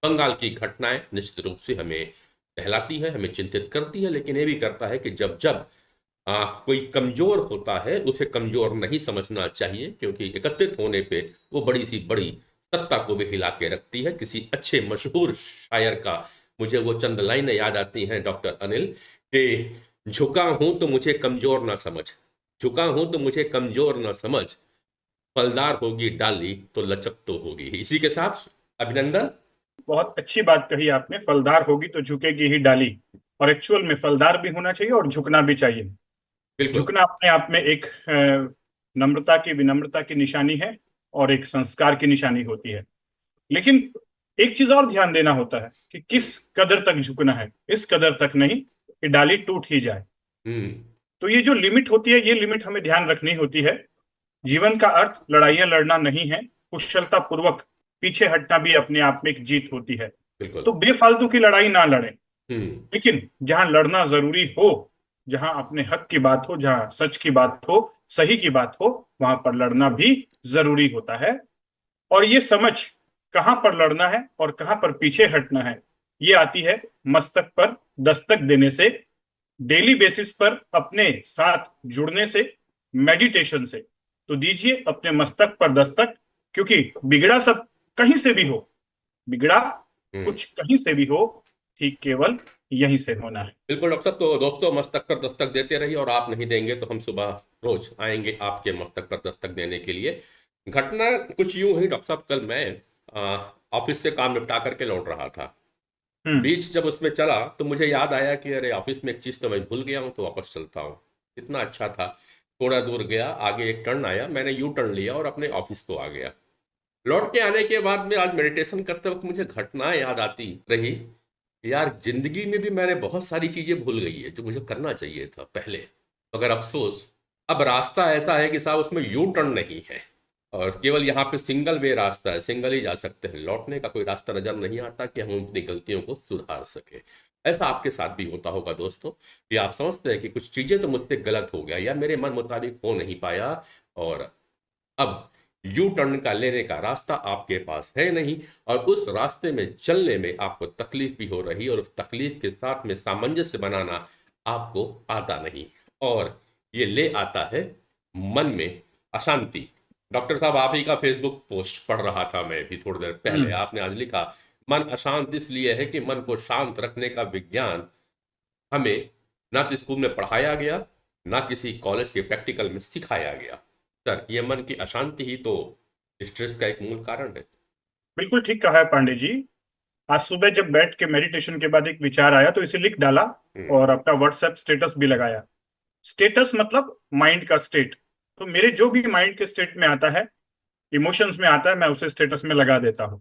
बंगाल की घटनाएं निश्चित रूप से हमें टहलाती है, हमें चिंतित करती है, लेकिन ये भी करता है कि जब जब कोई कमजोर होता है उसे कमजोर नहीं समझना चाहिए, क्योंकि एकत्रित होने पे वो बड़ी सी बड़ी सत्ता को भी हिला के रखती है। किसी अच्छे मशहूर शायर का मुझे वो चंद लाइनें याद आती हैं डॉक्टर अनिल, कि झुका हूं तो मुझे कमजोर ना समझ, झुका हूं तो मुझे कमजोर ना समझ, फलदार होगी डाली तो लचक तो होगी। इसी के साथ अभिनंदन। बहुत अच्छी बात कही आपने, फलदार होगी तो झुकेगी ही डाली। और एक्चुअल में फलदार भी होना चाहिए और झुकना भी चाहिए। बिल्कुल। झुकना अपने आप में एक नम्रता की, विनम्रता की निशानी है और एक संस्कार की निशानी होती है। लेकिन एक चीज और ध्यान देना होता है कि किस कदर तक झुकना है, इस कदर तक नहीं कि डाली टूट ही जाए। हम्म। तो ये जो लिमिट होती है, ये लिमिट हमें ध्यान रखनी होती है। जीवन का अर्थ लड़ाइयां लड़ना नहीं है, कुशलता पूर्वक पीछे हटना भी अपने आप में एक जीत होती है। बिल्कुल। तो बेफालतू की लड़ाई ना लड़ें। हम्म। लेकिन जहां लड़ना जरूरी हो, जहां अपने हक की बात हो, जहां सच की बात हो, सही की बात हो, वहां पर लड़ना भी जरूरी होता है। और ये समझ कहां पर लड़ना है और कहां पर पीछे हटना है, ये आती है मस्तक पर दस्तक देने से, डेली बेसिस पर अपने साथ जुड़ने से, मेडिटेशन से। तो दीजिए अपने मस्तक पर दस्तक, क्योंकि बिगड़ा सब कहीं से भी हो, बिगड़ा हम्म। कुछ कहीं से भी हो, ठीक केवल यहीं से होना है। बिल्कुल डॉक्टर साहब, तो दोस्तों मस्तक पर दस्तक देते रहिए, और आप नहीं देंगे तो हम सुबह रोज आएंगे आपके मस्तक पर दस्तक देने के लिए। घटना कुछ यूं हुई डॉक्टर साहब, कल मैं ऑफिस से काम निपटा करके लौट रहा था। हम्म। बीच जब उसमें चला तो मुझे याद आया कि अरे ऑफिस में एक चीज़ तो मैं भूल गया हूँ, तो वापस चलता हूँ। कितना अच्छा था। थोड़ा दूर गया, आगे एक टर्न आया, मैंने यू टर्न लिया और अपने ऑफिस को आ गया। लौट के आने के बाद में आज मेडिटेशन करते वक्त मुझे घटनाएं याद आती रही। यार जिंदगी में भी मैंने बहुत सारी चीजें भूल गई है जो मुझे करना चाहिए था पहले, मगर अफसोस अब रास्ता ऐसा है कि साहब उसमें यू टर्न नहीं है, और केवल यहाँ पे सिंगल वे रास्ता है, सिंगल ही जा सकते हैं, लौटने का कोई रास्ता नजर नहीं आता कि हम अपनी गलतियों को सुधार सके। ऐसा आपके साथ भी होता होगा दोस्तों, कि आप समझते हैं कि कुछ चीजें तो मुझसे गलत हो गया या मेरे मन मुताबिक हो नहीं पाया, और अब यू टर्न का लेने का रास्ता आपके पास है नहीं, और उस रास्ते में चलने में आपको तकलीफ भी हो रही, और उस तकलीफ के साथ में सामंजस्य बनाना आपको आता नहीं, और ये ले आता है मन में अशांति। डॉक्टर साहब, आप ही का फेसबुक पोस्ट पढ़ रहा था मैं भी थोड़ी देर पहले, हम्म। आपने आज लिखा, मन अशांत इसलिए है कि मन को शांत रखने का विज्ञान हमें ना तो स्कूल में पढ़ाया गया, ना किसी कॉलेज के प्रैक्टिकल में सिखाया गया। सर, ये मन की अशांति ही तो स्ट्रेस का एक मूल कारण है। बिल्कुल ठीक कहा है पांडे जी। आज सुबह जब बैठ के मेडिटेशन के बाद एक विचार आया तो इसे लिख डाला हम्म। और अपना व्हाट्सएप स्टेटस भी लगाया। स्टेटस मतलब माइंड का स्टेट। तो मेरे जो भी माइंड के स्टेट में आता है, इमोशंस में आता है, मैं उसे स्टेटस में लगा देता हूँ।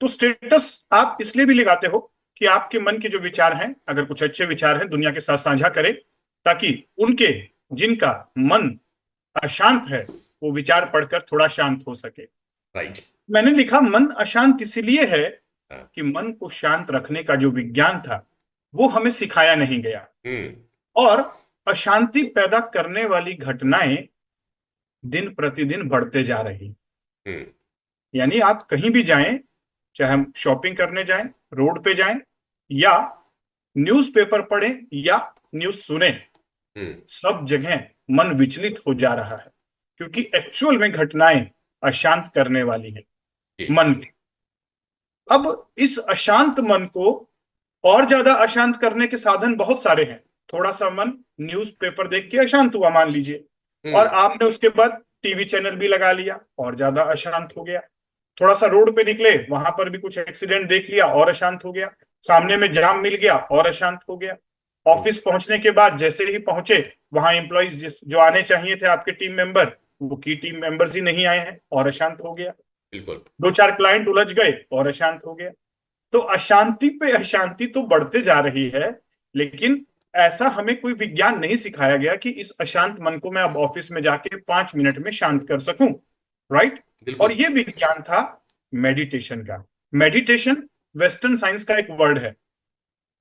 तो स्टेटस आप इसलिए भी लगाते हो कि आपके मन के जो विचार हैं, अगर कुछ अच्छे विचार हैं, दुनिया के साथ साझा करें, ताकि उनके, जिनका मन अशांत है, वो विचार पढ़कर थोड़ा शांत हो सके। राइट। मैंने लिखा मन अशांत इसलिए है हाँ। कि मन को शांत रखने का जो विज्ञान था, वो हमें सिखाया नहीं गया। हम्म। और अशांति पैदा करने वाली घटनाएं दिन प्रतिदिन बढ़ते जा रही। हम्म। यानी आप कहीं भी जाएं, चाहे हम शॉपिंग करने जाएं, रोड पे जाएं, या न्यूज़पेपर पढ़ें या न्यूज़ सुने, हम्म। सब जगह मन विचलित हो जा रहा है, क्योंकि एक्चुअल में घटनाएं अशांत करने वाली है जी। मन की। अब इस अशांत मन को और ज्यादा अशांत करने के साधन बहुत सारे हैं। थोड़ा सा मन न्यूज़पेपर देख के अशांत हुआ मान लीजिए, और हम्म। आपने उसके बाद टीवी चैनल भी लगा लिया और ज्यादा अशांत हो गया। थोड़ा सा रोड पे निकले, वहां पर भी कुछ एक्सीडेंट देख लिया और अशांत हो गया। सामने में जाम मिल गया और अशांत हो गया। हम्म। ऑफिस पहुंचने के बाद जैसे ही पहुंचे, वहां एम्प्लॉयज जिस जो आने चाहिए थे आपके टीम मेंबर, वो की टीम मेंबर्स ही नहीं आए हैं और अशांत हो गया। बिल्कुल। दो चार क्लाइंट उलझ गए और अशांत हो गया। तो अशांति पे अशांति तो बढ़ते जा रही है। लेकिन ऐसा हमें कोई विज्ञान नहीं सिखाया गया कि इस अशांत मन को मैं अब ऑफिस में जाके 5 मिनट में शांत कर सकूं। राइट। और बिल्कुल। ये विज्ञान था मेडिटेशन का। मेडिटेशन वेस्टर्न साइंस का एक वर्ड है,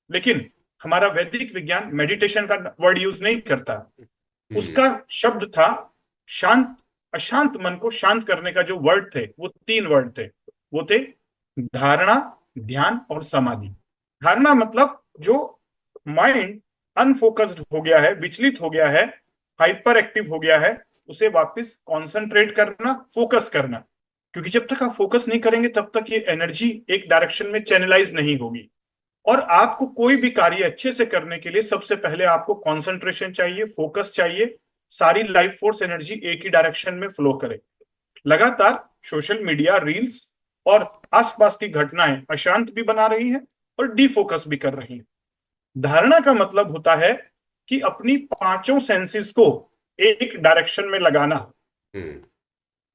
लेकिन हमारा वैदिक विज्ञान मेडिटेशन का वर्ड यूज नहीं करता। हम्म। उसका शब्द था शांत। अशांत मन को शांत करने का जो वर्ड थे, वो 3 वर्ड थे। वो थे धारणा, ध्यान और समाधि। धारणा मतलब जो माइंड अनफोकस्ड हो गया है, विचलित हो गया है, हाइपर एक्टिव हो गया है, उसे वापस कंसंट्रेट करना, फोकस करना। क्योंकि जब तक आप फोकस नहीं करेंगे तब तक ये एनर्जी एक डायरेक्शन में चैनलाइज नहीं होगी। और आपको कोई भी कार्य अच्छे से करने के लिए सबसे पहले आपको कंसंट्रेशन चाहिए, फोकस चाहिए, सारी लाइफ फोर्स एनर्जी एक ही डायरेक्शन में फ्लो करे। लगातार सोशल मीडिया, रील्स और आसपास की घटनाएं अशांत भी बना रही हैं और डिफोकस भी कर रही हैं। धारणा का मतलब होता है कि अपनी पांचों सेंसेस को एक डायरेक्शन में लगाना। हम्म।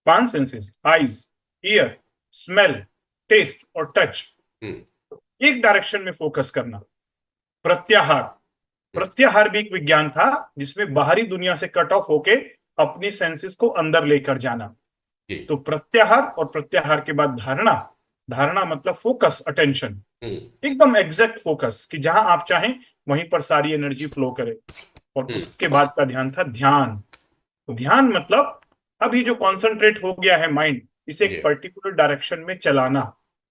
पांच senses, eyes, ear, smell, taste और टच, हम्म। एक डायरेक्शन में फोकस करना। प्रत्याहार, प्रत्याहार भी एक विज्ञान था जिसमें बाहरी दुनिया से कट ऑफ होके अपनी सेंसेस को अंदर लेकर जाना। जी। तो प्रत्याहार और प्रत्याहार के बाद धारणा। धारणा मतलब फोकस, अटेंशन, हम्म। एकदम एग्जैक्ट फोकस कि जहां आप चाहें वहीं पर सारी एनर्जी फ्लो करे। और हम्म। उसके बाद का ध्यान था ध्यान। ध्यान मतलब अभी जो कॉन्सेंट्रेट हो गया है माइंड, इसे जी। एक पर्टिकुलर डायरेक्शन में चलाना।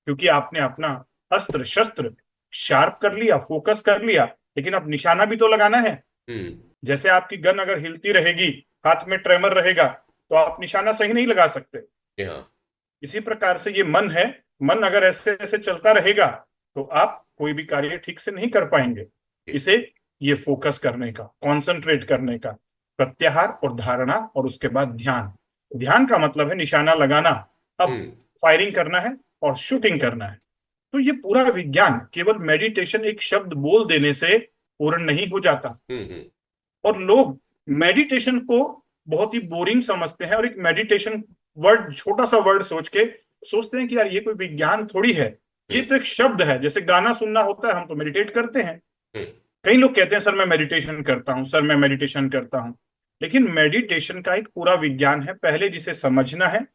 क्योंकि आपने अपना अस्त्र शस्त्र शार्प कर लिया, फोकस कर लिया, लेकिन अब निशाना भी तो लगाना है। हम्म। जैसे आपकी गन अगर हिलती रहेगी, हाथ में ट्रेमर रहेगा, तो आप निशाना सही नहीं लगा सकते। जी हाँ। इसी प्रकार से ये मन है। मन अगर ऐसे ऐसे चलता रहेगा तो आप कोई भी कार्य ठीक से नहीं कर पाएंगे। जी। इसे ये फोकस करने का, कंसंट्रेट करने का, प्रत्याहार और धारणा और उसके बाद ध्यान। ध्यान का मतलब है निशाना लगाना। अब हम्म। फायरिंग करना है और शूटिंग करना है। तो ये पूरा विज्ञान केवल मेडिटेशन एक शब्द बोल देने से पूर्ण नहीं हो जाता। हम्म। हम्म। और लोग मेडिटेशन को बहुत ही बोरिंग समझते हैं और एक मेडिटेशन वर्ड, छोटा सा वर्ड सोच के सोचते हैं कि यार ये कोई विज्ञान थोड़ी है, ये हम्म। तो एक शब्द है। जैसे गाना सुनना होता है, हम तो मेडिटेट करते हैं। हम्म। कई लोग कहते हैं सर मैं मेडिटेशन करता हूँ, सर मैं मेडिटेशन करता हूँ। लेकिन मेडिटेशन का एक पूरा विज्ञान है। पहले जिसे समझना है,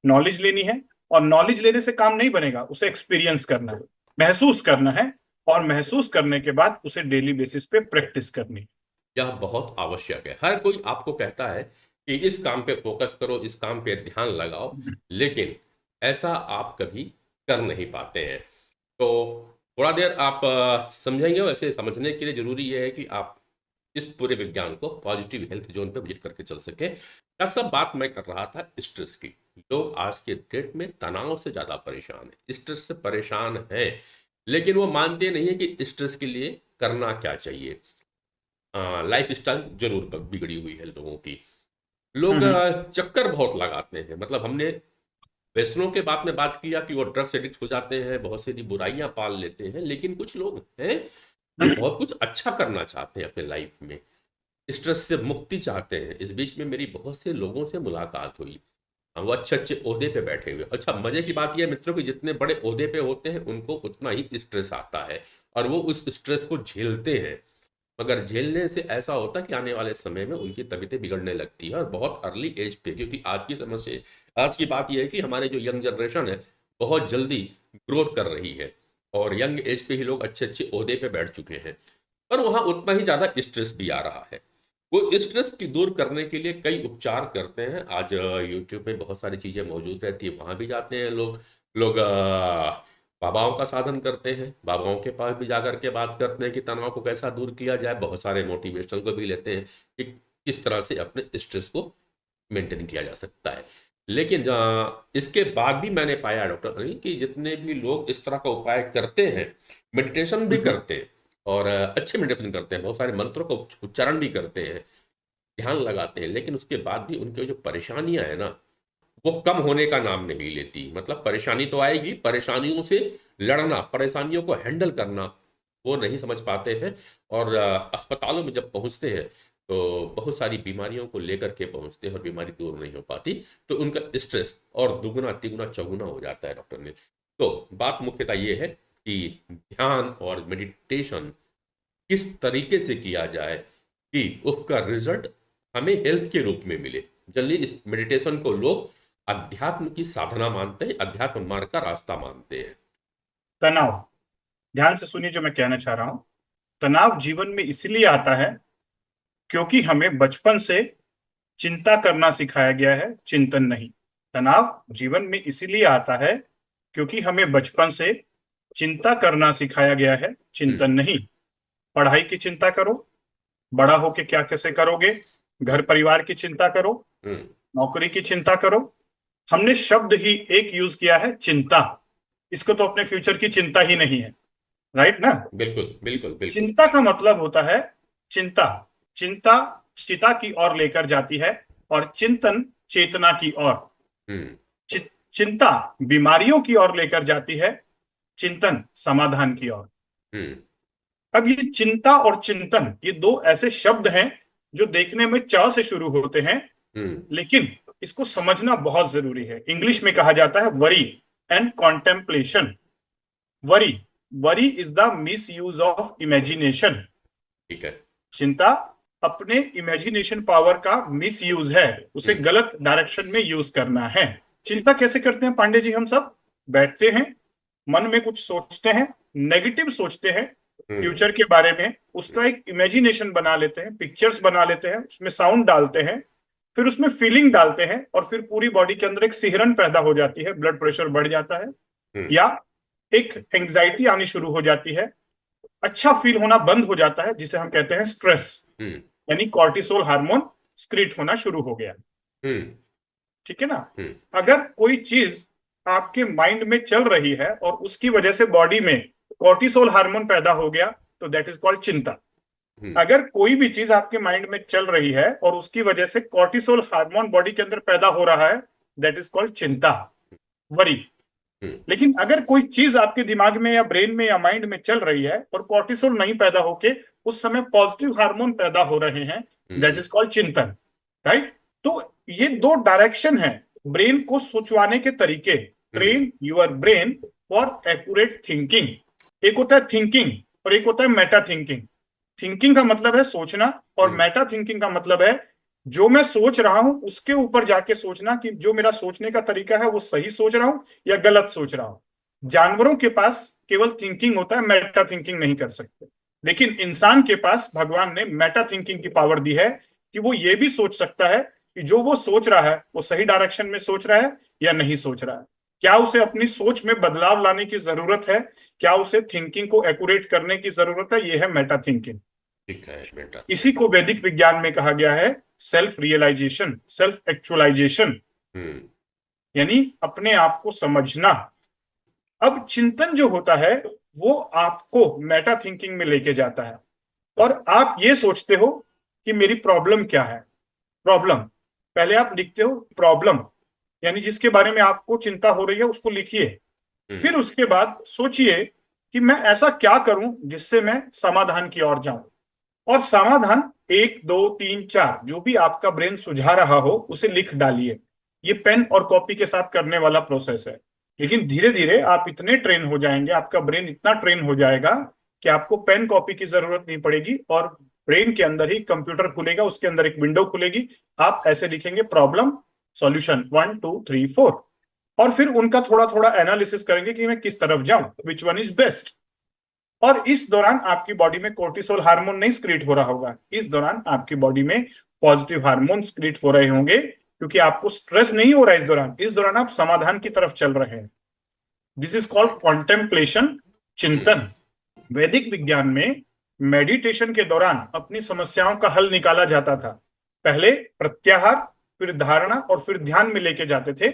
नॉलेज लेनी है, और नॉलेज लेने से काम नहीं बनेगा, उसे एक्सपीरियंस करना है, महसूस करना है, और महसूस करने के बाद उसे डेली बेसिस पे प्रैक्टिस करनी है। यह बहुत आवश्यक है। हर कोई आपको कहता है कि इस काम पे फोकस करो, इस काम पे ध्यान लगाओ, लेकिन ऐसा आप कभी कर नहीं पाते हैं। तो थोड़ा देर आप समझेंगे। वैसे समझने के लिए जरूरी यह है कि आप इस पूरे विज्ञान को पॉजिटिव हेल्थ जोन पे विजिट करके चल सके। डॉक्टर साहब, बात मैं कर रहा था स्ट्रेस की। लोग आज के डेट में तनाव से ज्यादा परेशान है, स्ट्रेस से परेशान है, लेकिन वो मानते नहीं है कि स्ट्रेस के लिए करना क्या चाहिए। लाइफ स्टाइल जरूर बिगड़ी हुई है लोगों की। लोग हम्म। चक्कर बहुत लगाते हैं। मतलब हमने वैष्णव के बात में बात किया कि वो ड्रग्स एडिक्ट हो जाते हैं, बहुत सी बुराइयां पाल लेते हैं, लेकिन कुछ लोग हैं जो बहुत कुछ अच्छा करना चाहते हैं अपने लाइफ में, स्ट्रेस से मुक्ति चाहते हैं। इस बीच में मेरी बहुत से लोगों से मुलाकात हुई। वो अच्छे अच्छे ओहदे पे बैठे हुए। अच्छा, मजे की बात यह है मित्रों कि जितने बड़े ओहदे पे होते हैं उनको उतना ही स्ट्रेस आता है, और वो उस स्ट्रेस को झेलते हैं। मगर झेलने से ऐसा होता है कि आने वाले समय में उनकी तबीयतें बिगड़ने लगती है, और बहुत अर्ली एज पे। क्योंकि आज की समस्या, आज की बात यह है कि हमारे जो यंग जनरेशन है बहुत जल्दी ग्रोथ कर रही है, और यंग एज पे ही लोग अच्छे अच्छे ओहदे पे बैठ चुके हैं, पर वहाँ उतना ही ज़्यादा स्ट्रेस भी आ रहा है। वो स्ट्रेस की दूर करने के लिए कई उपचार करते हैं। आज यूट्यूब में बहुत सारी चीज़ें मौजूद रहती है, वहाँ भी जाते हैं लोग। लोग बाबाओं का साधन करते हैं, बाबाओं के पास भी जाकर के बात करते हैं कि तनाव को कैसा दूर किया जाए। बहुत सारे मोटिवेशनल को भी लेते हैं कि किस तरह से अपने स्ट्रेस को मेंटेन किया जा सकता है। लेकिन इसके बाद भी मैंने पाया डॉक्टर अनिल कि जितने भी लोग इस तरह का उपाय करते हैं, मेडिटेशन भी हम्म। करते हैं, और अच्छे मेडिटेशन करते हैं, बहुत सारे मंत्रों का उच्चारण भी करते हैं, ध्यान लगाते हैं, लेकिन उसके बाद भी उनकी जो परेशानियां है ना, वो कम होने का नाम नहीं लेती। मतलब परेशानी तो आएगी, परेशानियों से लड़ना, परेशानियों को हैंडल करना वो नहीं समझ पाते हैं। और अस्पतालों में जब पहुंचते हैं तो बहुत सारी बीमारियों को लेकर के पहुंचते हैं, और बीमारी दूर नहीं हो पाती, तो उनका स्ट्रेस और दुगना तिगुना चौगुना हो जाता है डॉक्टर ने। तो बात मुख्यतः ये है कि ध्यान और मेडिटेशन किस तरीके से किया जाए कि उसका रिजल्ट हमें हेल्थ के रूप में मिले। जल्दी इस मेडिटेशन को लोग अध्यात्म की साधना मानते हैं, अध्यात्म मार्ग का रास्ता मानते हैं। तनाव, ध्यान से सुनिए जो मैं कहना चाह रहा हूं। तनाव जीवन में इसलिए आता है क्योंकि हमें बचपन से चिंता करना सिखाया गया है, चिंतन नहीं। तनाव जीवन में इसीलिए आता है क्योंकि हमें बचपन से चिंता करना सिखाया गया है, चिंतन नहीं। पढ़ाई की चिंता करो, बड़ा होके क्या कैसे करोगे, घर परिवार की चिंता करो, हम्म। नौकरी की चिंता करो। हमने शब्द ही एक यूज किया है, चिंता। इसको तो अपने फ्यूचर की चिंता ही नहीं है, राइट ना। बिल्कुल बिल्कुल बिल्कुल। चिंता का मतलब होता है चिंता। चिंता चिता की ओर लेकर जाती है, और चिंतन चेतना की ओर। हम्म। चिंता बीमारियों की ओर लेकर जाती है, चिंतन समाधान की ओर। हम्म। अब ये चिंता और चिंतन, ये दो ऐसे शब्द हैं जो देखने में च से शुरू होते हैं, हम्म। लेकिन इसको समझना बहुत जरूरी है। इंग्लिश में कहा जाता है worry and contemplation. Worry, worry is the miss use of imagination. ठीक है। चिंता अपने इमेजिनेशन पावर का मिस यूज है, उसे हम्म। गलत डायरेक्शन में यूज करना है। चिंता कैसे करते हैं पांडे जी? हम सब बैठते हैं, मन में कुछ सोचते हैं, नेगेटिव सोचते हैं हम्म। फ्यूचर के बारे में, उसका एक इमेजिनेशन बना लेते हैं, पिक्चर्स बना लेते हैं, उसमें साउंड डालते हैं, फिर उसमें फीलिंग डालते हैं, और फिर पूरी बॉडी के अंदर एक सिहरन पैदा हो जाती है, ब्लड प्रेशर बढ़ जाता है, हम्म। या एक एंग्जाइटी आनी शुरू हो जाती है, अच्छा फील होना बंद हो जाता है, जिसे हम कहते हैं स्ट्रेस, हम्म। यानी कॉर्टिसोल हार्मोन स्क्रीट होना शुरू हो गया। हम्म। ठीक है ना। हम्म। अगर कोई चीज आपके माइंड में चल रही है और उसकी वजह से बॉडी में कॉर्टिसोल हार्मोन पैदा हो गया, तो दैट इज कॉल्ड चिंता। हम्म। अगर कोई भी चीज आपके माइंड में चल रही है और उसकी वजह से कॉर्टिसोल हार्मोन बॉडी के अंदर पैदा हो रहा है, दैट इज कॉल्ड चिंता, वरी। हम्म। लेकिन अगर कोई चीज आपके दिमाग में या ब्रेन में या माइंड में चल रही है और कॉर्टिसोल नहीं पैदा होके उस समय पॉजिटिव हार्मोन पैदा हो रहे हैं, दैट इज कॉल्ड चिंतन, राइट। तो ये दो डायरेक्शन है ब्रेन को सोचवाने के तरीके। Train your brain for accurate thinking. एक होता है थिंकिंग और एक होता है मेटा थिंकिंग। थिंकिंग का मतलब है सोचना, और मेटा थिंकिंग का मतलब है जो मैं सोच रहा हूं उसके ऊपर जाके सोचना कि जो मेरा सोचने का तरीका है वो सही सोच रहा हूं या गलत सोच रहा हूं। जानवरों के पास केवल थिंकिंग होता है, मेटा थिंकिंग नहीं कर सकते। लेकिन इंसान के पास भगवान ने मेटा थिंकिंग की पावर दी है कि वो ये भी सोच सकता है कि जो वो सोच रहा है वो सही डायरेक्शन में सोच रहा है या नहीं सोच रहा है। क्या उसे अपनी सोच में बदलाव लाने की जरूरत है, क्या उसे थिंकिंग को एक्यूरेट करने की जरूरत है, ये है मेटा थिंकिंग। ठीक है बेटा। इसी को वैदिक विज्ञान में कहा गया है सेल्फ रियलाइजेशन, सेल्फ एक्चुअलाइजेशन, हम्म। यानी अपने आप को समझना। अब चिंतन जो होता है वो आपको मेटा थिंकिंग में लेके जाता है, और आप ये सोचते हो कि मेरी प्रॉब्लम क्या है। प्रॉब्लम पहले आप लिखते हो, प्रॉब्लम यानी जिसके बारे में आपको चिंता हो रही है उसको लिखिए। हम्म। फिर उसके बाद सोचिए कि मैं ऐसा क्या करूं जिससे मैं समाधान की ओर जाऊं, और समाधान एक दो तीन चार जो भी आपका ब्रेन सुझा रहा हो उसे लिख डालिए। ये पेन और कॉपी के साथ करने वाला प्रोसेस है। लेकिन धीरे धीरे आप इतने ट्रेन हो जाएंगे, आपका ब्रेन इतना ट्रेन हो जाएगा कि आपको पेन कॉपी की जरूरत नहीं पड़ेगी, और ब्रेन के अंदर ही कंप्यूटर खुलेगा, उसके अंदर एक विंडो खुलेगी। आप ऐसे लिखेंगे प्रॉब्लम सॉल्यूशन 1 2 3 4, और फिर उनका थोड़ा थोड़ा एनालिसिस करेंगे कि मैं किस तरफ जाऊं, विच वन इज बेस्ट। और इस दौरान आपकी बॉडी में कोर्टिसोल हार्मोन नहीं स्क्रीट हो रहा होगा, इस दौरान आपकी बॉडी में पॉजिटिव हार्मोन स्क्रीट हो रहे होंगे, क्योंकि आपको स्ट्रेस नहीं हो रहा है। इस दौरान आप समाधान की तरफ चल रहे हैं। दिस इज कॉल्ड कॉन्टेम्पलेशन, चिंतन। वैदिक विज्ञान में मेडिटेशन के दौरान अपनी समस्याओं का हल निकाला जाता था। पहले प्रत्याहार, फिर धारणा, और फिर ध्यान में लेके जाते थे,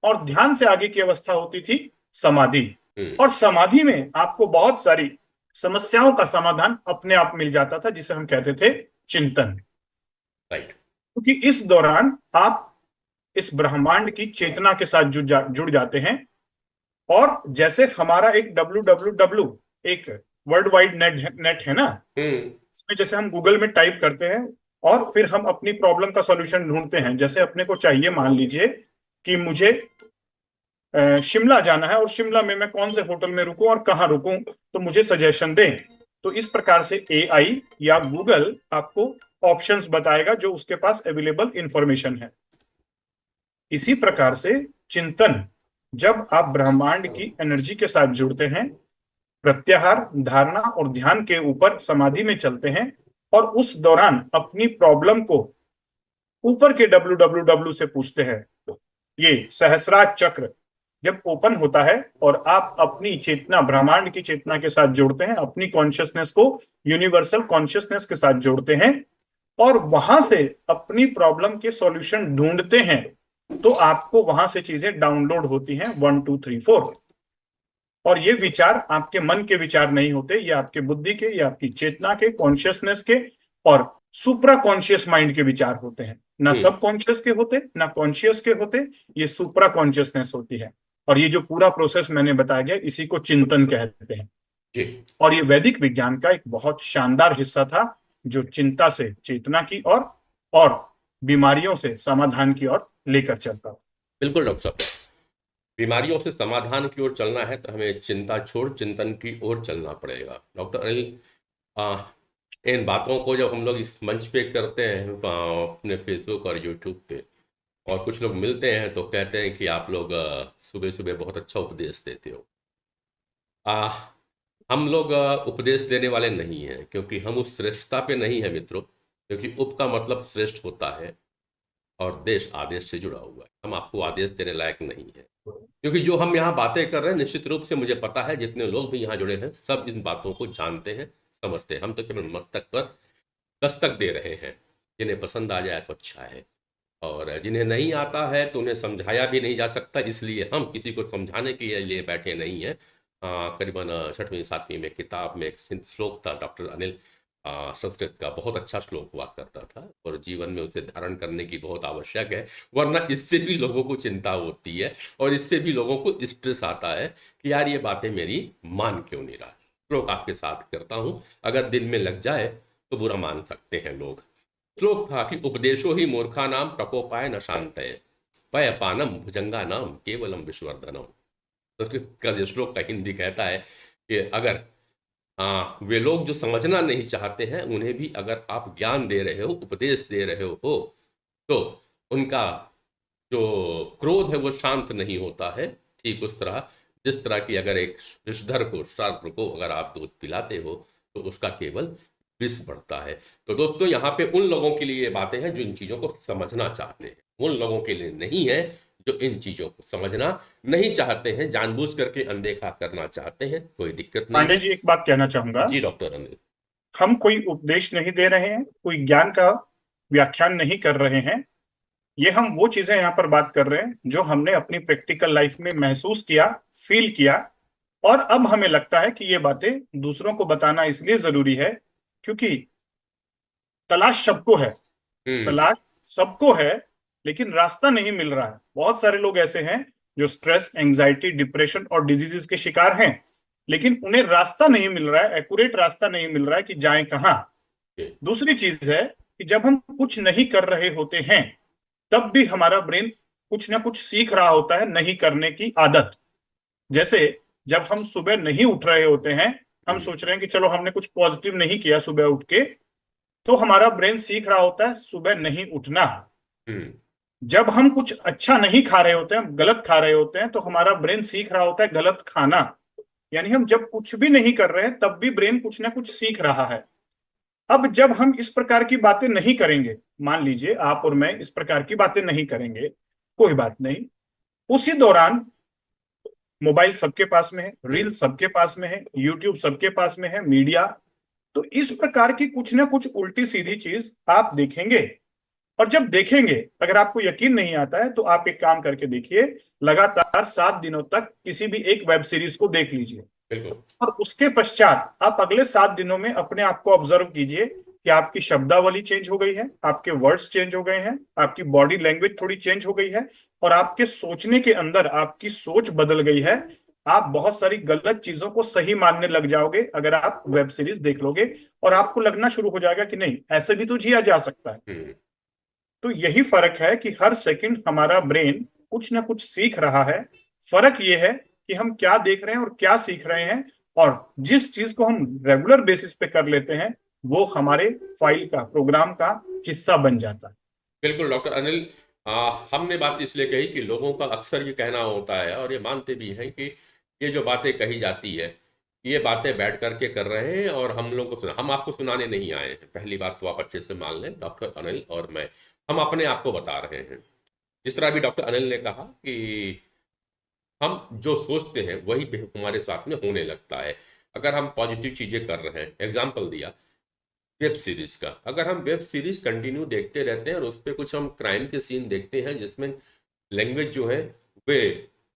और ध्यान से आगे की अवस्था होती थी समाधि। और समाधि में आपको बहुत सारी समस्याओं का समाधान अपने आप मिल जाता था, जिसे हम कहते थे चिंतन। राइट। क्योंकि इस दौरान आप इस ब्रह्मांड की चेतना के साथ जुड़ जाते हैं। और जैसे हमारा एक www, एक वर्ल्ड वाइड नेट है ना, हम्म। इसमें जैसे हम गूगल में टाइप करते हैं और फिर हम अपनी प्रॉब्लम का सॉल्यूशन ढूंढते हैं। जैसे अपने को चाहिए, मान लीजिए कि मुझे शिमला जाना है, और शिमला में मैं कौन से होटल में रुकूं और कहाँ रुकूं, तो मुझे सजेशन दें। तो इस प्रकार से एआई या गूगल आपको ऑप्शंस बताएगा जो उसके पास अवेलेबल इंफॉर्मेशन है। इसी प्रकार से चिंतन, जब आप ब्रह्मांड की एनर्जी के साथ जुड़ते हैं, प्रत्याहार, धारणा और ध्यान के ऊपर समाधि में चलते हैं, और उस दौरान अपनी प्रॉब्लम को ऊपर के www से पूछते हैं। ये सहस्रार चक्र, जब ओपन होता है और आप अपनी चेतना ब्रह्मांड की चेतना के साथ जोड़ते हैं, अपनी कॉन्शियसनेस को यूनिवर्सल कॉन्शियसनेस के साथ जोड़ते हैं और वहां से अपनी प्रॉब्लम के सॉल्यूशन ढूंढते हैं, तो आपको वहां से चीजें डाउनलोड होती हैं 1 2 3 4। और ये विचार आपके मन के विचार नहीं होते, ये आपके बुद्धि के, ये आपकी चेतना के, कॉन्शियसनेस के और सुप्रा कॉन्शियस माइंड के विचार होते हैं। ना हम्म। सब कॉन्शियस के होते, ना कॉन्शियस के होते, ये सुप्रा कॉन्शियसनेस होती है। और ये जो पूरा प्रोसेस मैंने बताया गया, इसी को चिंतन कहते हैं। जी। और ये वैदिक विज्ञान का एक बहुत शानदार हिस्सा था, जो चिंता से चेतना की और बीमारियों से समाधान की ओर लेकर चलता था। बिल्कुल डॉक्टर साहब, बीमारियों से समाधान की ओर चलना है तो हमें चिंता छोड़ चिंतन की ओर चलना पड़ेगा। डॉक्टर अनिल, आ, इन बातों को जब हम लोग इस मंच पे करते हैं, अपने फेसबुक और यूट्यूब पे, और कुछ लोग मिलते हैं तो कहते हैं कि आप लोग सुबह सुबह बहुत अच्छा उपदेश देते हो। आ, हम लोग उपदेश देने वाले नहीं हैं, क्योंकि हम उस श्रेष्ठता पे नहीं है मित्रों, क्योंकि उप का मतलब श्रेष्ठ होता है और देश आदेश से जुड़ा हुआ है। हम आपको आदेश देने लायक नहीं है, क्योंकि जो हम यहाँ बातें कर रहे हैं, निश्चित रूप से मुझे पता है जितने लोग भी यहाँ जुड़े हैं सब इन बातों को जानते हैं, समझते हैं। हम तो केवल मस्तक पर दस्तक दे रहे हैं। जिन्हें पसंद आ जाए तो अच्छा है, और जिन्हें नहीं आता है तो उन्हें समझाया भी नहीं जा सकता, इसलिए हम किसी को समझाने के लिए बैठे नहीं हैं। करीबन 6वीं 7वीं में किताब में एक श्लोक था, डॉक्टर अनिल संस्कृत का बहुत अच्छा श्लोक हुआ करता था, और जीवन में उसे धारण करने की बहुत आवश्यक है, वरना इससे भी लोगों को चिंता होती है और इससे भी लोगों को स्ट्रेस आता है कि यार ये बातें मेरी मान क्यों नहीं रहा। श्लोक आपके साथ करता हूँ, अगर दिल में लग जाए तो बुरा मान सकते हैं लोग। श्लोक था कि उपदेशो ही मूर्खा नाम प्रकोपाय न शांतये पयपानम भुजंगा नाम केवलम विश्ववर्धनम। संस्कृत का जो श्लोक का हिंदी कहता है कि अगर वे लोग जो समझना नहीं चाहते हैं, उन्हें भी अगर आप ज्ञान दे रहे हो, उपदेश दे रहे हो, तो उनका जो क्रोध है वो शांत नहीं होता है। ठीक उस तरह जिस तरह की अगर एक विषधर को, सर्प को अगर आप दूध पिलाते हो तो उसका केवल विष बढ़ता है। तो दोस्तों, यहाँ पे उन लोगों के लिए ये बातें हैं जो इन चीज़ों को समझना चाहते हैं, उन लोगों के लिए नहीं है जो इन चीज़ों को समझना नहीं चाहते हैं, जानबूझ करके अनदेखा करना चाहते हैं। कोई दिक्कत नहीं पांडे है। जी, एक बात कहना चाहूंगा। जी डॉक्टर अनिल। हम कोई उपदेश नहीं दे रहे हैं, कोई ज्ञान का व्याख्यान नहीं कर रहे हैं। ये हम वो चीजें यहाँ पर बात कर रहे हैं जो हमने अपनी प्रैक्टिकल लाइफ में महसूस किया, फील किया, और अब हमें लगता है कि ये बातें दूसरों को बताना इसलिए जरूरी है क्योंकि तलाश सबको है, हम्म। तलाश सबको है, लेकिन रास्ता नहीं मिल रहा है। बहुत सारे लोग ऐसे हैं जो स्ट्रेस, एंजाइटी, डिप्रेशन और डिजीजेस के शिकार हैं, लेकिन उन्हें रास्ता नहीं मिल रहा है, एक्यूरेट रास्ता नहीं मिल रहा है कि जाएं कहाँ। दूसरी चीज है कि जब हम कुछ नहीं कर रहे होते हैं, तब भी हमारा ब्रेन कुछ ना कुछ सीख रहा होता है नहीं करने की आदत। जैसे जब हम सुबह नहीं उठ रहे होते हैं, हम हम्म। सोच रहे हैं कि चलो हमने कुछ पॉजिटिव नहीं किया सुबह उठ के, तो हमारा ब्रेन सीख रहा होता है सुबह नहीं उठना। हम्म। जब हम कुछ अच्छा नहीं खा रहे होते हैं, गलत खा रहे होते हैं, तो हमारा ब्रेन सीख रहा होता है गलत खाना। यानी हम जब कुछ भी नहीं कर रहे हैं तब भी ब्रेन कुछ ना कुछ सीख रहा है। अब जब हम इस प्रकार की बातें नहीं करेंगे, मान लीजिए आप और मैं इस प्रकार की बातें नहीं करेंगे, कोई बात नहीं, उसी दौरान मोबाइल सबके पास में है, रील सबके पास में है, यूट्यूब सबके पास में है, मीडिया, तो इस प्रकार की कुछ ना कुछ उल्टी सीधी चीज आप देखेंगे। और जब देखेंगे, अगर आपको यकीन नहीं आता है तो आप एक काम करके देखिए, लगातार 7 दिनों तक किसी भी एक वेब सीरीज को देख लीजिए, बिल्कुल। और उसके पश्चात आप अगले 7 दिनों में अपने आप को ऑब्जर्व कीजिए कि आपकी शब्दावली चेंज हो गई है, आपके वर्ड्स चेंज हो गए हैं, आपकी बॉडी लैंग्वेज थोड़ी चेंज हो गई है, और आपके सोचने के अंदर आपकी सोच बदल गई है। आप बहुत सारी गलत चीजों को सही मानने लग जाओगे अगर आप वेब सीरीज देख लोगे, और आपको लगना शुरू हो जाएगा कि नहीं, ऐसे भी तो जिया जा सकता है। हम्म। तो यही फर्क है कि हर सेकंड हमारा ब्रेन कुछ ना कुछ सीख रहा है। फर्क ये है कि हम क्या देख रहे हैं और क्या सीख रहे हैं, और जिस चीज को हम रेगुलर बेसिस पे कर लेते हैं वो हमारे फाइल का, प्रोग्राम का हिस्सा बन जाता है। बिल्कुल डॉक्टर अनिल, हमने बात इसलिए कही कि लोगों का अक्सर ये कहना होता है और ये मानते भी हैं कि ये जो बातें कही जाती है, ये बातें बैठ करके कर रहे हैं और हम लोग को हम आपको सुनाने नहीं आए हैं। पहली बात तो आप अच्छे से मान लें, डॉक्टर अनिल और मैं, हम अपने आप को बता रहे हैं। जिस तरह अभी डॉक्टर अनिल ने कहा कि हम जो सोचते हैं वही हमारे साथ में होने लगता है। अगर हम पॉजिटिव चीजें कर रहे हैं, एग्जाम्पल दिया वेब सीरीज का, अगर हम वेब सीरीज कंटिन्यू देखते रहते हैं और उस पर कुछ हम क्राइम के सीन देखते हैं जिसमें लैंग्वेज जो है वे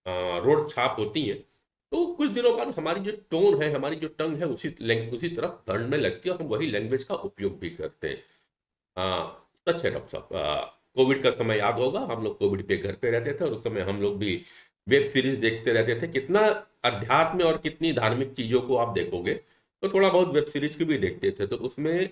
रोड छाप होती है, तो कुछ दिनों बाद हमारी जो टोन है, हमारी जो टंग है उसी तरफ बढ़ने लगती है और हम वही लैंग्वेज का उपयोग भी करते हैं। सच है डॉक्टर साहब। कोविड का समय याद होगा, हम लोग कोविड पे घर पे रहते थे और उस समय हम लोग भी वेब सीरीज देखते रहते थे। कितना अध्यात्म और कितनी धार्मिक चीजों को आप देखोगे तो थोड़ा बहुत वेब सीरीज की भी देखते थे। तो उसमें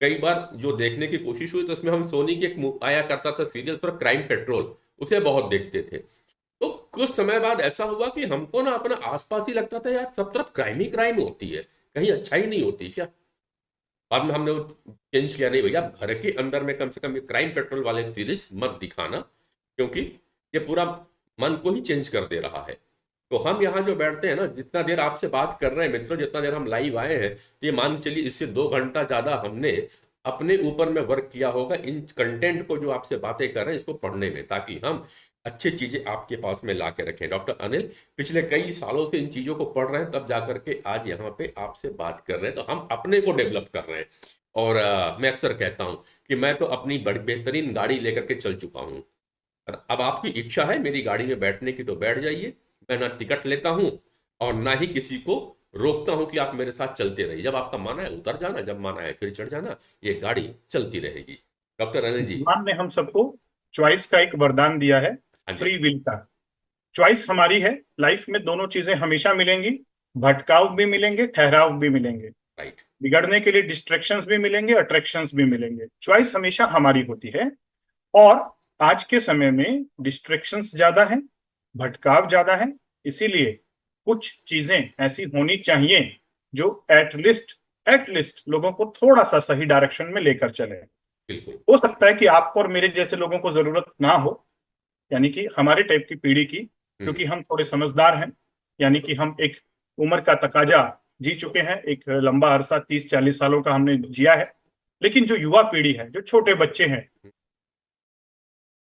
कई बार जो देखने की कोशिश हुई तो उसमें हम सोनी की एक आया करता था सीरियल पर, क्राइम पेट्रोल, उसे बहुत देखते थे। तो कुछ समय बाद ऐसा हुआ कि हमको ना अपना आसपास ही लगता था यार सब तरफ क्राइम ही क्राइम होती है, कहीं अच्छा ही नहीं होती क्या। बाद में हमने चेंज किया, नहीं भैया घर के अंदर में कम से कम ये क्राइम पेट्रोल वाले सीरीज मत दिखाना, क्योंकि ये पूरा मन को ही चेंज कर दे रहा है। तो हम यहाँ जो बैठते हैं ना, जितना देर आपसे बात कर रहे हैं मित्रों, जितना देर हम लाइव आए हैं, तो ये मान के चलिए इससे 2 घंटा ज्यादा हमने अपने ऊपर में वर्क किया होगा इन कंटेंट को जो आपसे बातें कर रहे हैं इसको पढ़ने में, ताकि हम अच्छी चीजें आपके पास में ला के रखें। डॉक्टर अनिल पिछले कई सालों से इन चीजों को पढ़ रहे हैं, तब जाकर के आज यहाँ पे आपसे बात कर रहे हैं, तो हम अपने को डेवलप कर रहे हैं। और मैं अक्सर कहता हूँ कि मैं तो अपनी बड़ी बेहतरीन गाड़ी लेकर के चल चुका हूँ। अब आपकी इच्छा है मेरी गाड़ी में बैठने की तो बैठ जाइए, मैं ना टिकट लेता हूँ और ना ही किसी को रोकता हूँ कि आप मेरे साथ चलते रहिए। जब आपका माना है उतर जाना, जब माना है फिर चढ़ जाना, ये गाड़ी चलती रहेगी। डॉक्टर अनिल जी। भगवान ने हम सबको चॉइस का एक वरदान दिया है, हाँ जी। फ्री विल का। चॉइस हमारी है, लाइफ में दोनों चीजें हमेशा मिलेंगी, भटकाव भी मिलेंगे, ठहराव भी मिलेंगे, राइट। बिगड़ने के लिए डिस्ट्रैक्शंस भी मिलेंगे, अट्रैक्शंस भी मिलेंगे। चॉइस हमेशा हमारी होती है। और आज के समय में डिस्ट्रैक्शंस ज्यादा हैं, भटकाव ज्यादा है, इसीलिए कुछ चीजें ऐसी होनी चाहिए जो एटलिस्ट लोगों को थोड़ा सा सही डायरेक्शन में लेकर चले। बिल्कुल। हो सकता है कि आपको और मेरे जैसे लोगों को जरूरत ना हो, यानी कि हमारे टाइप की पीढ़ी की, हम्म। क्योंकि हम थोड़े समझदार हैं, यानी कि हम एक उम्र का तकाजा जी चुके हैं, एक लंबा अरसा 30-40 सालों का हमने जिया है। लेकिन जो युवा पीढ़ी है, जो छोटे बच्चे हैं,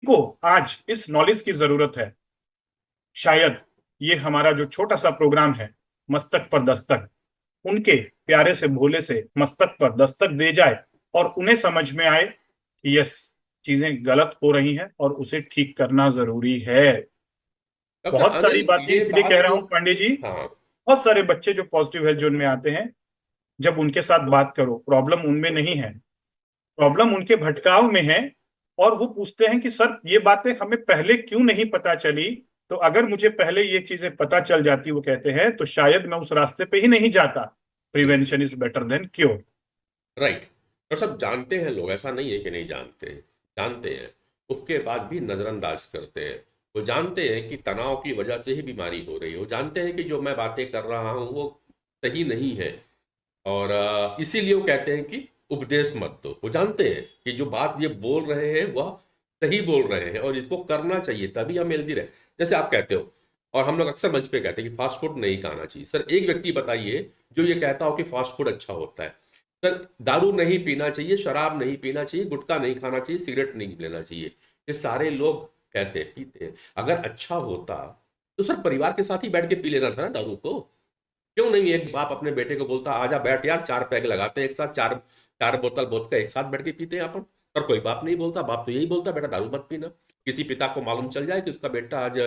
को आज इस नॉलेज की जरूरत है। शायद ये हमारा जो छोटा सा प्रोग्राम है मस्तक पर दस्तक, उनके प्यारे से भोले से मस्तक पर दस्तक दे जाए और उन्हें समझ में आए कि यस, चीजें गलत हो रही हैं और उसे ठीक करना जरूरी है। डॉक्टर बहुत सारी अनिल बातें ये इसलिए बात कह रहा जो, हूं पांडे जी, हाँ। बहुत सारे बच्चे जो पॉजिटिव हेल्थ जोन में आते हैं, जब उनके साथ बात करो, प्रॉब्लम उनमें नहीं है, प्रॉब्लम उनके भटकाव में है। और वो पूछते हैं कि सर ये बातें हमें पहले क्यों नहीं पता चली, तो अगर मुझे पहले ये चीजें पता चल जाती, वो कहते हैं, तो शायद मैं उस रास्ते पे ही नहीं जाता। Prevention is better than cure. Right. और सब जानते हैं लोग, ऐसा नहीं है कि नहीं जानते हैं, जानते हैं, उसके बाद भी नजरअंदाज करते हैं। वो जानते हैं कि तनाव की वजह से ही बीमारी हो रही है, वो जानते हैं कि जो मैं बातें कर रहा हूँ वो सही नहीं है, और इसीलिए वो कहते हैं कि उपदेश मत दो। वो जानते हैं कि जो बात ये बोल रहे हैं वह सही बोल रहे हैं और इसको करना चाहिए, तभी हम हेल्दी रहे। जैसे आप कहते हो, और हम लोग अक्सर मंच पे कहते हैं कि फास्ट फूड नहीं खाना चाहिए। सर एक व्यक्ति बताइए जो ये कहता हो कि फास्ट फूड अच्छा होता है। सर दारू नहीं पीना चाहिए, शराब नहीं पीना चाहिए, गुटखा नहीं खाना चाहिए, सिगरेट नहीं लेना चाहिए, ये सारे लोग कहते हैं, पीते हैं। अगर अच्छा होता तो सर परिवार के साथ ही बैठ के पी लेना था ना दारू को। क्यों नहीं एक बाप अपने बेटे को बोलता आजा बैठ यार, 4 पैग लगाते हैं एक साथ, चार चार बोतल वोदका एक साथ बैठ के पीते हैं अपन। पर कोई बाप नहीं बोलता, बाप तो यही बोलता बेटा दारू मत पीना। किसी पिता को मालूम चल जाए कि उसका बेटा आज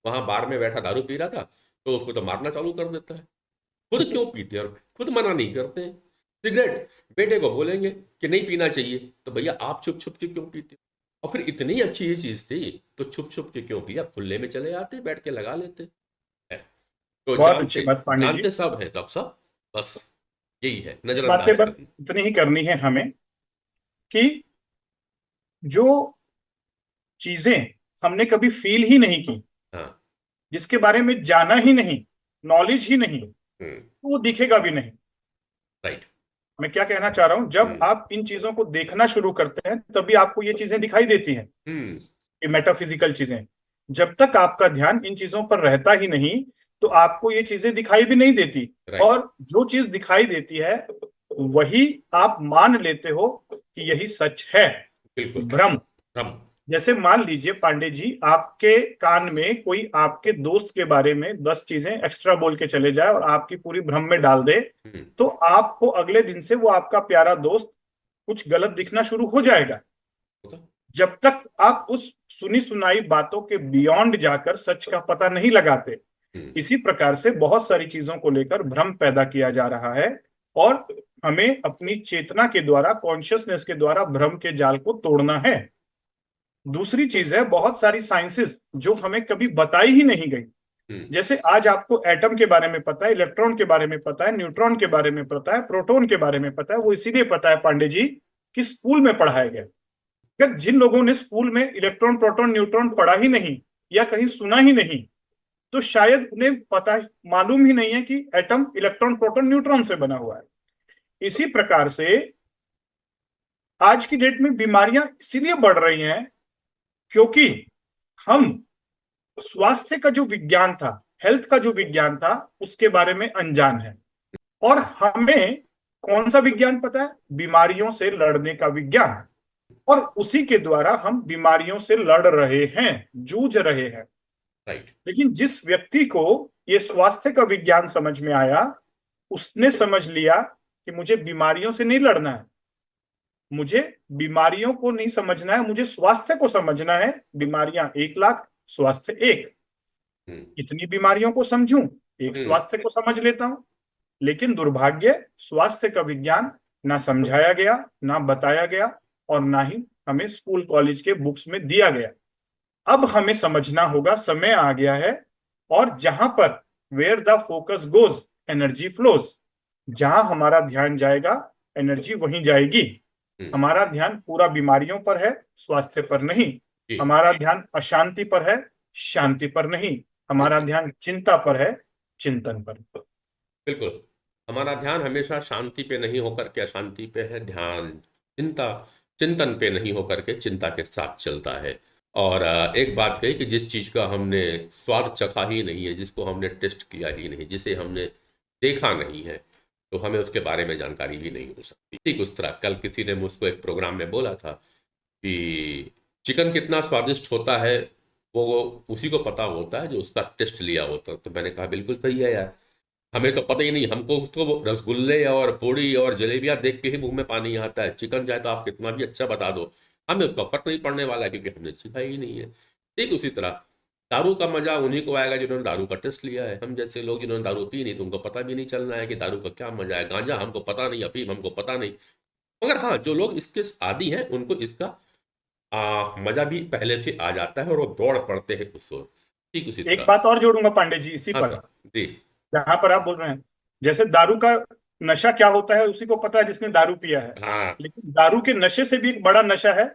वहां बार में बैठा दारू पी रहा था, तो उसको तो मारना चालू कर देता है। खुद क्यों पीते हैं और खुद मना नहीं करते हैं। सिगरेट बेटे को बोलेंगे कि नहीं पीना चाहिए, तो भैया आप छुप छुप के क्यों पीते हो। और फिर इतनी अच्छी ये चीज थी तो छुप छुप के क्यों पिया, खुले में चले आते बैठ के लगा लेते। तो बहुत अच्छी जानते बात पांडे जी। जानते सब है डॉक्टर साहब, बस यही है कुछ बातें नजरअंदाज बस करनी। इतनी ही करनी है हमें कि जो चीजें हमने कभी फील ही नहीं की, हाँ। जिसके बारे में जाना ही नहीं, नॉलेज ही नहीं, हम्म। तो वो दिखेगा भी नहीं। राइट। मैं क्या कहना चाह रहा हूं, जब हम्म। आप इन चीजों को देखना शुरू करते हैं तभी आपको ये चीजें दिखाई देती हैं, हम्म। ये मेटाफिजिकल चीजें। जब तक आपका ध्यान इन चीजों पर रहता ही नहीं, तो आपको ये चीजें दिखाई भी नहीं देती। राइट। और जो चीज दिखाई देती है वही आप मान लेते हो कि यही सच है। बिल्कुल। भ्रम। भ्रम। जैसे मान लीजिए पांडे जी, आपके कान में कोई आपके दोस्त के बारे में 10 चीजें एक्स्ट्रा बोल के चले जाए और आपकी पूरी भ्रम में डाल दे, हम्म, तो आपको अगले दिन से वो आपका प्यारा दोस्त कुछ गलत दिखना शुरू हो जाएगा। होता। जब तक आप उस सुनी सुनाई बातों के बियॉन्ड जाकर सच का पता नहीं लगाते। हम्म, इसी प्रकार से बहुत सारी चीजों को लेकर भ्रम पैदा किया जा रहा है, और हमें अपनी चेतना के द्वारा, कॉन्शियसनेस के द्वारा भ्रम के जाल को तोड़ना है। दूसरी चीज है, बहुत सारी साइंसेस जो हमें कभी बताई ही नहीं गई। हम्म, जैसे आज आपको एटम के बारे में पता है, इलेक्ट्रॉन के बारे में पता है, न्यूट्रॉन के बारे में पता है, प्रोटॉन के बारे में पता है, वो इसीलिए पता है पांडे जी कि स्कूल में पढ़ाया गया। अगर जिन लोगों ने स्कूल में इलेक्ट्रॉन, प्रोटॉन, न्यूट्रॉन पढ़ा ही नहीं या कहीं सुना ही नहीं, तो शायद उन्हें पता, मालूम ही नहीं है कि एटम इलेक्ट्रॉन, प्रोटॉन, न्यूट्रॉन से बना हुआ है। इसी प्रकार से आज की डेट में बीमारियां इसीलिए बढ़ रही हैं क्योंकि हम स्वास्थ्य का जो विज्ञान था, हेल्थ का जो विज्ञान था, उसके बारे में अनजान है। और हमें कौन सा विज्ञान पता है? बीमारियों से लड़ने का विज्ञान। और उसी के द्वारा हम बीमारियों से लड़ रहे हैं, जूझ रहे हैं। राइट। लेकिन जिस व्यक्ति को ये स्वास्थ्य का विज्ञान समझ में आया, उसने समझ लिया कि मुझे बीमारियों से नहीं लड़ना है, मुझे बीमारियों को नहीं समझना है, मुझे स्वास्थ्य को समझना है। बीमारियां 1 लाख, स्वास्थ्य एक। हम्म, कितनी बीमारियों को समझूं? एक हम्म, स्वास्थ्य को समझ लेता हूं। लेकिन दुर्भाग्य, स्वास्थ्य का विज्ञान ना समझाया गया, ना बताया गया, और ना ही हमें स्कूल कॉलेज के बुक्स में दिया गया। अब हमें समझना होगा, समय आ गया है। और जहां पर where the focus goes energy flows, जहां हमारा ध्यान जाएगा एनर्जी वहीं जाएगी। हम्म, हमारा ध्यान पूरा बीमारियों पर है, स्वास्थ्य पर नहीं। जी, हमारा ध्यान अशांति पर है, शांति पर नहीं। हमारा बिल्कुल, ध्यान चिंता पर है, चिंतन पर। बिल्कुल। हमारा ध्यान हमेशा शांति पे नहीं होकर के अशांति पे है, ध्यान चिंता, चिंतन पे नहीं होकर के चिंता के साथ चलता है। और एक बात कही कि जिस चीज का हमने स्वाद चखा ही नहीं है, जिसको हमने टेस्ट किया ही नहीं, जिसे हमने देखा नहीं है, तो हमें उसके बारे में जानकारी भी नहीं हो सकती। ठीक उस तरह कल किसी ने मुझको एक प्रोग्राम में बोला था कि चिकन कितना स्वादिष्ट होता है वो उसी को पता होता है जो उसका टेस्ट लिया होता है। तो मैंने कहा बिल्कुल सही है यार, हमें तो पता ही नहीं, हमको उसको रसगुल्ले और पूड़ी और जलेबियां देख के ही मुंह में पानी आता है। चिकन चाहे तो आप कितना भी अच्छा बता दो, हमें उसका फर्क नहीं पड़ने वाला है क्योंकि हमने सीखा ही नहीं है। ठीक उसी तरह दारू का मजा उन्हीं को आएगा जिन्होंने दारू का टेस्ट लिया है। हम जैसे लोग जिन्होंने दारू पी नहीं, तो उनको पता भी नहीं चलना है कि दारू का क्या मजा है। गांजा हमको पता नहीं, अफीम हमको पता नहीं। मगर हाँ, जो लोग इसके आदी हैं उनको इसका मजा भी पहले से आ जाता है और वो दौड़ पड़ते हैं उस ओर। ठीक उसी एक तरह। बात और जोड़ूंगा पांडे जी इसी हाँ पर, सर। जी। जहां पर आप बोल रहे हैं। जैसे दारू का नशा क्या होता है उसी को पता है जिसने दारू पिया है। हाँ, लेकिन दारू के नशे से भी एक बड़ा नशा है,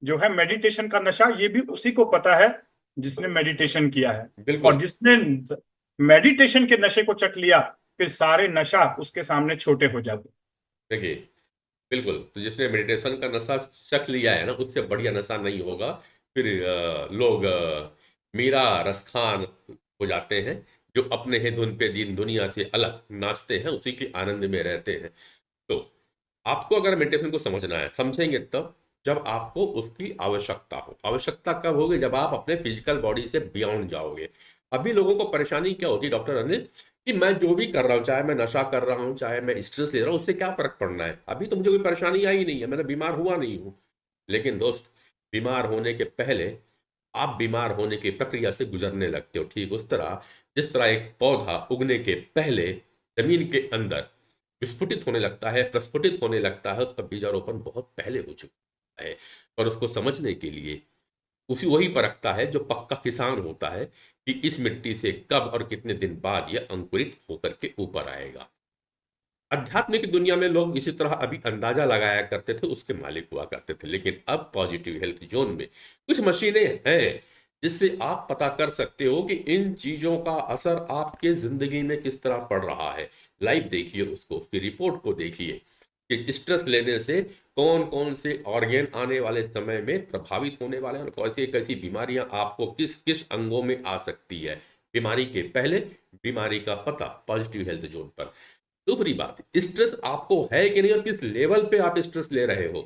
जो है मेडिटेशन का नशा। ये भी उसी को पता है जिसने मेडिटेशन किया है। और बिल्कुल। जिसने मेडिटेशन के नशे को चख लिया, फिर सारे नशा उसके सामने छोटे हो जाते। देखिए, बिल्कुल, तो जिसने मेडिटेशन का नशा चख लिया है ना, उससे बढ़िया नशा नहीं होगा। फिर लोग मीरा रसखान हो जाते हैं, जो अपने ही धुन पे दिन दुनिया से अलग नाचते हैं, उसी के आनंद में रहते हैं। तो आपको अगर मेडिटेशन को समझना है, समझेंगे तब जब आपको उसकी आवश्यकता हो। आवश्यकता कब होगी? जब आप अपने फिजिकल बॉडी से बियॉन्ड जाओगे। अभी लोगों को परेशानी क्या होती है डॉक्टर अनिल, कि मैं जो भी कर रहा हूँ, चाहे मैं नशा कर रहा हूँ, चाहे मैं स्ट्रेस ले रहा हूँ, उससे क्या फर्क पड़ना है? अभी तो मुझे कोई परेशानी आई नहीं है, मैंने बीमार हुआ नहीं हूँ। लेकिन दोस्त, बीमार होने के पहले आप बीमार होने की प्रक्रिया से गुजरने लगते हो। ठीक उस तरह जिस तरह एक पौधा उगने के पहले जमीन के अंदर विस्फुटित होने लगता है, प्रस्फुटित होने लगता है, उसका बीजारोपण बहुत पहले हो चुका है। और उसको समझने के लिए उसी वही परखता है जो पक्का किसान होता है कि इस मिट्टी से कब और कितने दिन बाद यह अंकुरित होकर के ऊपर आएगा। आध्यात्मिक दुनिया में लोग इसी तरह अभी अंदाजा लगाया करते थे, उसके मालिक हुआ करते थे। लेकिन अब पॉजिटिव हेल्थ जोन में कुछ मशीनें हैं जिससे आप पता कर सकते हो कि इन चीजों का असर आपके जिंदगी में किस तरह पड़ रहा है। लाइव देखिए उसको, उसकी रिपोर्ट को देखिए कि स्ट्रेस लेने से कौन कौन से ऑर्गेन आने वाले समय में प्रभावित होने वाले हैं और कैसी कैसी बीमारियां आपको किस किस अंगों में आ सकती है। बीमारी के पहले बीमारी का पता पॉजिटिव हेल्थ जोन पर। दूसरी बात, स्ट्रेस आपको है कि नहीं और किस लेवल पे आप स्ट्रेस ले रहे हो।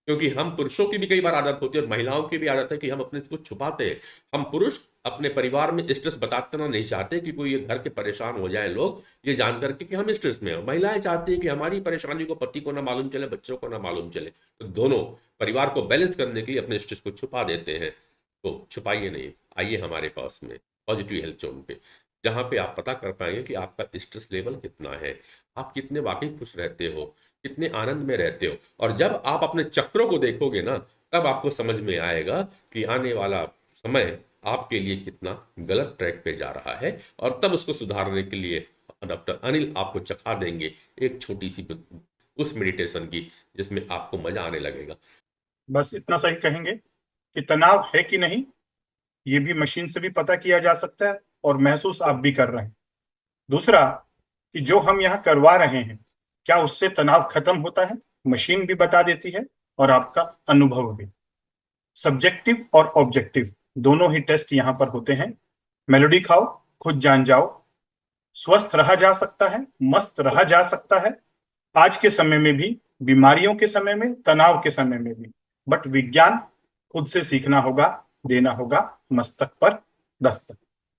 क्योंकि हम पुरुषों की भी कई बार आदत होती है और महिलाओं की भी आदत है कि हम अपने इसको छुपाते हैं। हम पुरुष अपने परिवार में स्ट्रेस बताना नहीं चाहते कि कोई ये घर के परेशान हो जाए लोग ये जान करके कि हम स्ट्रेस में हैं। महिलाएं चाहती हैं कि हमारी परेशानी को पति को ना मालूम चले, बच्चों को ना मालूम चले। तो दोनों परिवार को बैलेंस करने के लिए अपने स्ट्रेस को छुपा देते हैं। तो छुपाइए नहीं, आइए हमारे पास में पॉजिटिव हेल्थ जोन पे, जहाँ पे आप पता कर पाएंगे कि आपका स्ट्रेस लेवल कितना है, आप कितने वाकई खुश रहते हो, कितने आनंद में रहते हो। और जब आप अपने चक्रों को देखोगे ना, तब आपको समझ में आएगा कि आने वाला समय आपके लिए कितना गलत ट्रैक पे जा रहा है। और तब उसको सुधारने के लिए डॉक्टर अनिल आपको चखा देंगे एक छोटी सी उस मेडिटेशन की, जिसमें आपको मजा आने लगेगा। बस इतना सही कहेंगे कि तनाव है कि नहीं, ये भी मशीन से भी पता किया जा सकता है और महसूस आप भी कर रहे हैं। दूसरा, कि जो हम यहाँ करवा रहे हैं, क्या उससे तनाव खत्म होता है? मशीन भी बता देती है और आपका अनुभव भी। सब्जेक्टिव और ऑब्जेक्टिव दोनों ही टेस्ट यहाँ पर होते हैं। मेलोडी खाओ, खुद जान जाओ। स्वस्थ रहा जा सकता है, मस्त रहा जा सकता है, आज के समय में भी, बीमारियों के समय में, तनाव के समय में भी। बट विज्ञान खुद से सीखना होगा, देना होगा मस्तक पर दस्तक।